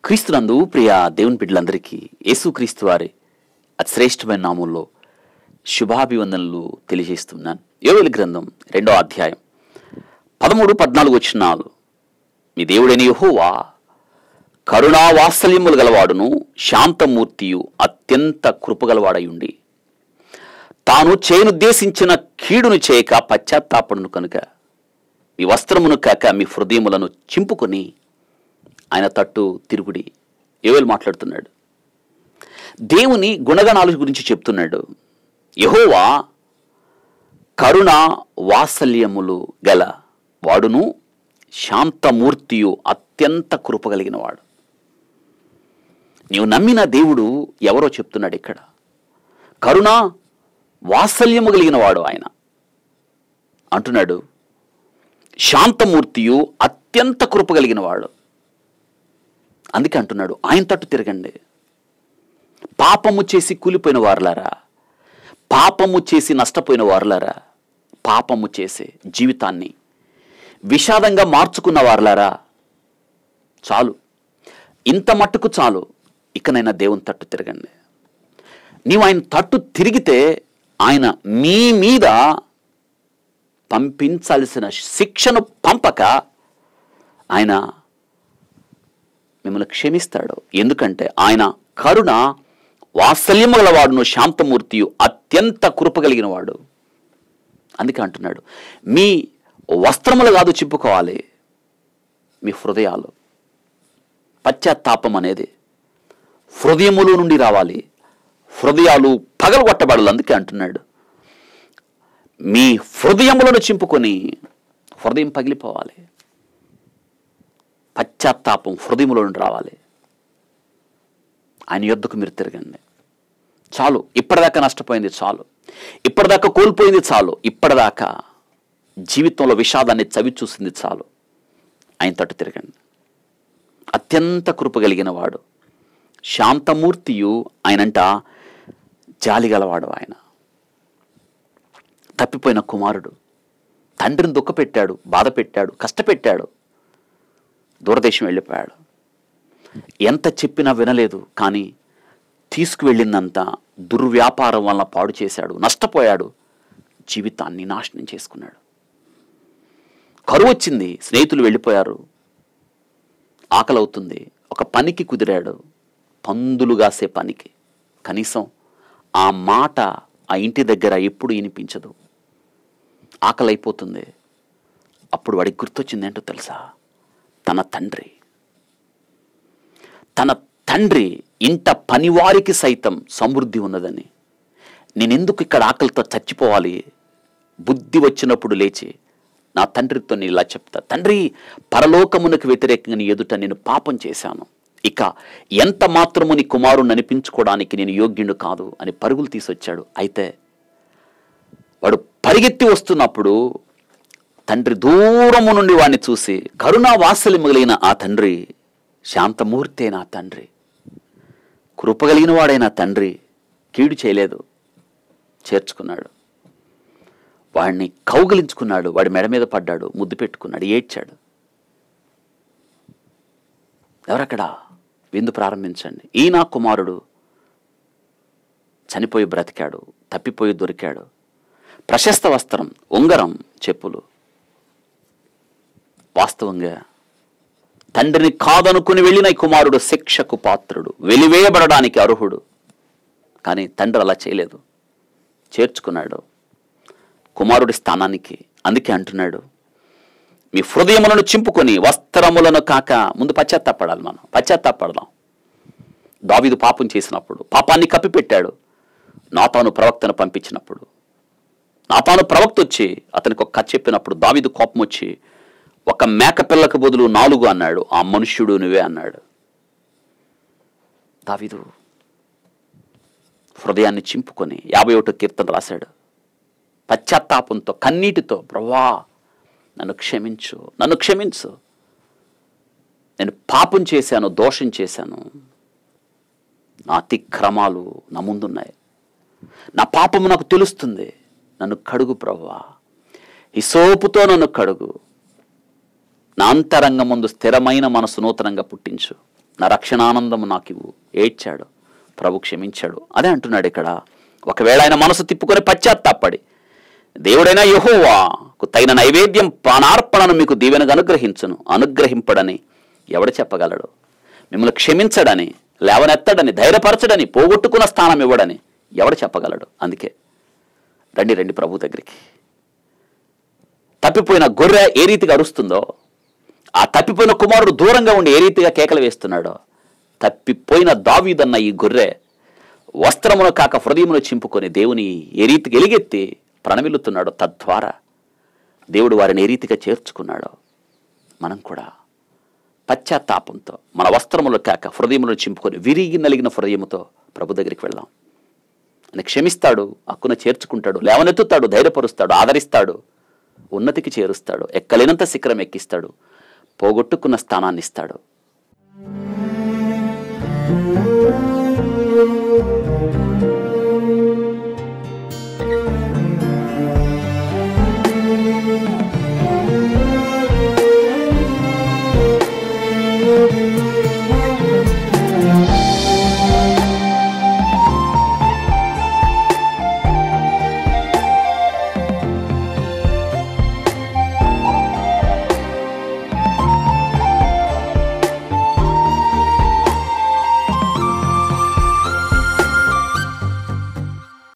క్రీస్తునందు ప్రియ దేవుని బిడ్డలందరికీ యేసుక్రీస్తు వారి అతి శ్రేష్టమైన నామంలో శుభాభివందనలు తెలియజేస్తున్నాను. యోవేలు గ్రంథం 2వ అధ్యాయం 13-14 వచనాలు. మీ దేవుడైన యెహోవా కరుణా వాత్సల్యములు గలవాడును శాంతమూర్తియు అత్యంత కృపగలవాడయుండి తాను చేయనుద్దేశించిన కీడును చేయక పశ్చాత్తాపడును కనుక మీ వస్త్రమును కాక మీ హృదయములను చింపుకొని ఆయన తట్టు తిరుగుడి. యోవేలు మాట్లాడుతున్నాడు. దేవుని గుణగణాల గురించి చెప్తున్నాడు. యెహోవా కరుణ వాత్సల్యములు గల వాడును శాంతమూర్తియు అత్యంత కృప కలిగిన వాడు. నీవు నమ్మిన దేవుడు ఎవరో చెప్తున్నాడు ఇక్కడ. కరుణ వాత్సల్యము కలిగిన వాడు ఆయన అంటున్నాడు. శాంతమూర్తియు అత్యంత కృప కలిగిన వాడు. అందుకే అంటున్నాడు ఆయన తట్టు తిరగండి. పాపము చేసి కూలిపోయిన వారులారా, పాపము చేసి నష్టపోయిన వారులారా, పాపము చేసే జీవితాన్ని విషాదంగా మార్చుకున్న వారులారా, చాలు, ఇంత మట్టుకు చాలు, ఇకనైనా దేవుని తట్టు తిరగండి. నీవు ఆయన తట్టు తిరిగితే ఆయన మీ మీద పంపించాల్సిన శిక్షను పంపక ఆయన మిమ్మల్ని క్షమిస్తాడు. ఎందుకంటే ఆయన కరుణ వాత్సల్యము గలవాడును శాంతమూర్తియు అత్యంత కృప కలిగిన వాడు. అందుకే అంటున్నాడు మీ వస్త్రములు కాదు చింపుకోవాలి, మీ హృదయాలు. పశ్చాత్తాపం అనేది హృదయములో నుండి రావాలి. హృదయాలు పగలగొట్టబడాలి. అందుకే అంటున్నాడు మీ హృదయములను చింపుకొని హృదయం పగిలిపోవాలి. పశ్చాత్తాపం హృదయంలో నుండి రావాలి. ఆయన యొద్దకు మీరు తిరగండి. చాలు, ఇప్పటిదాకా నష్టపోయింది చాలు, ఇప్పటిదాకా కోల్పోయింది చాలు, ఇప్పటిదాకా జీవితంలో విషాదాన్ని చవి చూసింది చాలు. ఆయన తట్టు తిరగండి. అత్యంత కృప కలిగిన వాడు శాంతమూర్తియు. ఆయనంట జాలి గలవాడు. ఆయన తప్పిపోయిన కుమారుడు తండ్రిని దుఃఖపెట్టాడు, బాధ పెట్టాడు, కష్టపెట్టాడు, దూరదేశం వెళ్ళిపోయాడు. ఎంత చెప్పినా వినలేదు. కానీ తీసుకువెళ్ళిందంతా దుర్వ్యాపారం వలన పాడు చేశాడు, నష్టపోయాడు, జీవితాన్ని నాశనం చేసుకున్నాడు. కరువు వచ్చింది, స్నేహితులు వెళ్ళిపోయారు, ఆకలి అవుతుంది, ఒక పనికి కుదిరాడు, పందులు కాసే పనికి. కనీసం ఆ మాట ఆ ఇంటి దగ్గర ఎప్పుడు వినిపించదు. ఆకలి అయిపోతుంది. అప్పుడు వాడికి గుర్తొచ్చింది ఏంటో తెలుసా? తన తండ్రి ఇంట పనివారికి సైతం సమృద్ధి ఉన్నదని. నేనెందుకు ఇక్కడ ఆకలితో చచ్చిపోవాలి? బుద్ధి వచ్చినప్పుడు లేచి నా తండ్రితో నేను ఇలా చెప్తా, తండ్రి, పరలోకమునకు వ్యతిరేకంగా నీ ఎదుట నేను పాపం చేశాను, ఇక ఎంత మాత్రము నీ కుమారుని అనిపించుకోవడానికి నేను యోగ్యుడు కాదు అని పరుగులు తీసొచ్చాడు. అయితే వాడు పరిగెత్తి వస్తున్నప్పుడు తండ్రి దూరము నుండి వాడిని చూసి, కరుణా వాత్సల్యము కలిగిన ఆ తండ్రి, శాంతమూర్తి అయిన ఆ తండ్రి, కృపగలిగిన వాడైన తండ్రి కీడు చేయలేదు, చేర్చుకున్నాడు. వాడిని కౌగిలించుకున్నాడు, వాడి మెడ మీద పడ్డాడు, ముద్దు పెట్టుకున్నాడు, ఏడ్చాడు. ఎవరక్కడ? విందు ప్రారంభించండి. ఈ నా కుమారుడు చనిపోయి బ్రతికాడు, తప్పిపోయి దొరికాడు. ప్రశస్త వస్త్రం, ఉంగరం, చెప్పులు. వాస్తవంగా తండ్రిని కాదనుకుని వెళ్ళిన ఈ కుమారుడు శిక్షకు పాత్రుడు, వెలివేయబడడానికి అర్హుడు. కానీ తండ్రి అలా చేయలేదు, చేర్చుకున్నాడు కుమారుడి స్థానానికి. అందుకే అంటున్నాడు మీ హృదయములను చింపుకొని వస్త్రములను కాక. ముందు పశ్చాత్తాపడాలి, మనం పశ్చాత్తాపడదాం. దావీదు పాపం చేసినప్పుడు పాపాన్ని కప్పిపెట్టాడు. నాతాను ప్రవక్తను పంపించినప్పుడు, నాతాను ప్రవక్త వచ్చి అతనికి ఒక కథ చెప్పినప్పుడు దావీదు కోపం వచ్చి ఒక మేకపిల్లకు బదులు 4 అన్నాడు. ఆ మనుష్యుడు నువ్వే అన్నాడు. దావీదు హృదయాన్ని చింపుకొని 51వ కీర్తన రాశాడు. పశ్చాత్తాపంతో, కన్నీటితో, ప్రభువా నన్ను క్షమించు, నన్ను క్షమించు, నేను పాపం చేశాను, దోషం చేశాను, నా అతిక్రమాలు నా ముందున్నాయి, నా పాపము నాకు తెలుస్తుంది, నన్ను కడుగు ప్రభువా, హిసోపుతో నన్ను కడుగు, నా అంతరంగ ముందు స్థిరమైన మనసు నూతనంగా పుట్టించు. నా రక్షణానందము నాకు ఇవ్వు. ఏడ్చాడు, ప్రభు క్షమించాడు. అదే అంటున్నాడు ఇక్కడ. ఒకవేళ ఆయన మనసు తిప్పుకొని పశ్చాత్తాపడి దేవుడైన యెహోవాకు తగిన నైవేద్యం పానార్పణను మీకు దీవెనగా అనుగ్రహింపడని ఎవడు చెప్పగలడు? మిమ్మల్ని క్షమించడని, లేవనెత్తడని, ధైర్యపరచడని, పోగొట్టుకున్న స్థానం ఇవ్వడని ఎవడు చెప్పగలడు? అందుకే రండి ప్రభు దగ్గరికి. తప్పిపోయిన గొర్రె ఏ రీతిగా అరుస్తుందో, ఆ తప్పిపోయిన కుమారుడు దూరంగా ఉండి ఏ రీతిగా కేకలు వేస్తున్నాడో, తప్పిపోయిన దావీదన్న ఈ గొర్రె వస్త్రమును కాక హృదయమును చింపుకొని దేవుని ఏ రీతికి ఎలుగెత్తి ప్రణమిల్లుతున్నాడో, తద్వారా దేవుడు వారిని ఏ రీతిగా చేర్చుకున్నాడో మనం కూడా పశ్చాత్తాపంతో మన వస్త్రములు కాక హృదయములను చింపుకొని విరిగి నలిగిన హృదయముతో ప్రభు దగ్గరికి వెళ్దాం. అని క్షమిస్తాడు, హక్కున చేర్చుకుంటాడు, లేవనెత్తుతాడు, ధైర్యపరుస్తాడు, ఆదరిస్తాడు, ఉన్నతికి చేరుస్తాడు, ఎక్కలేనంత శిఖరం ఎక్కిస్తాడు, పోగొట్టుకున్న స్థానాన్ని ఇస్తాడు.